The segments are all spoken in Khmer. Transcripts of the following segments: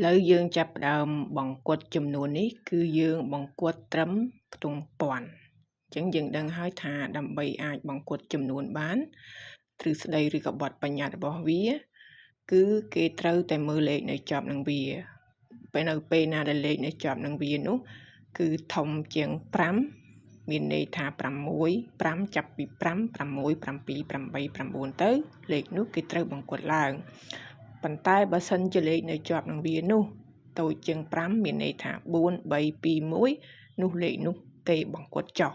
លើយើងចាប់ផ្ដើមបង្គាត់ចំនួននេះគឺយើងបង្គាត់ត្រឹមខ្ទង់ពាន់អញ្ចឹងយើងដឹងហើយថាដើម្បីអាចបង្គាត់ចំនួនបានទ្រឹស្ដីឬក៏បទបញ្ញត្តិរបស់វាគឺគេត្រូវតែមើលលេខនៅជាប់នឹងវាពេលណាដែលលេខនៅជាប់នឹងវានោះគឺធំជាង5មានន័យថា6 5ចាប់ពី5 6 7 8 9ទៅលេខនោះគេត្រូវបង្គាត់ឡើងប៉ុន្តែបើសិនជាលេខនៅជាប់នឹងវានោះតូចជាង5មានន័យថា4 3 2 1នោះលេខនោះគេបង្គាត់ចុះ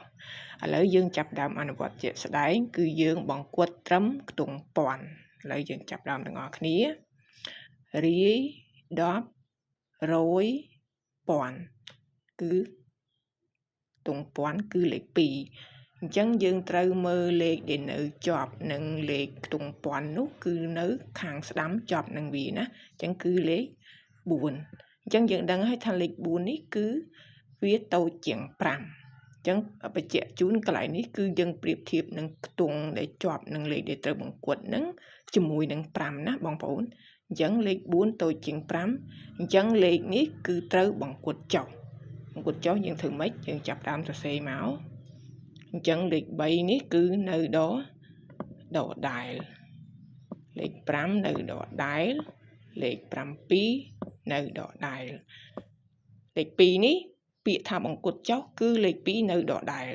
ឥឡូវយើងចាប់ដើមអនុវត្តជាក់ស្ដែងគឺយើងបង្គាត់ត្រឹមខ្ទង់ពាន់ឥឡូវយើងចាប់ដើមទាំងអស់គ្នារាយ10 រយពាន់គឺខ្ទង់ពាន់គឺលេខ2អញ្ចឹងយើងត្រូវមើលលេខដែលនៅជាប់នឹងលេខខ្ទង់ពាន់នោះគឺនៅខាងស្ដាំជាប់នឹងវាណាអញ្ចឹងគឺលេខ4អញ្ចឹងយើងដឹងហើយថាលេខ4នេះគឺវាតូចជាង5អញ្ចឹងបញ្ជាក់ជូនកន្លែងនេះគឺយើងប្រៀបធៀបនឹងខ្ទង់ដែលជាប់នឹងលេខដែលត្រូវបង្គាត់នឹងជាមួយនឹង5ណាបងប្អូនអញ្ចឹងលេខ4តូចជាង5អញ្ចឹងលេខនេះគឺត្រូវបង្គាត់ចុះយើងធ្វើម៉េចយើងចាប់ដើមសរសេរមកអញ្ចឹងលេខ3នេះគឺនៅដដែលលេខ5នៅដដែលលេខ7នៅដដែលលេខ2នេះពាក្យថាបង្គាត់ចុះគឺលេខ2នៅដដែល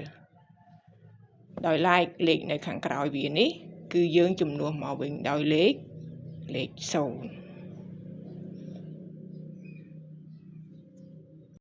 ដោយឡែកលេខនៅខាងក្រោយវានេះគឺយើងជំនួសមកវិញដោយលេខ0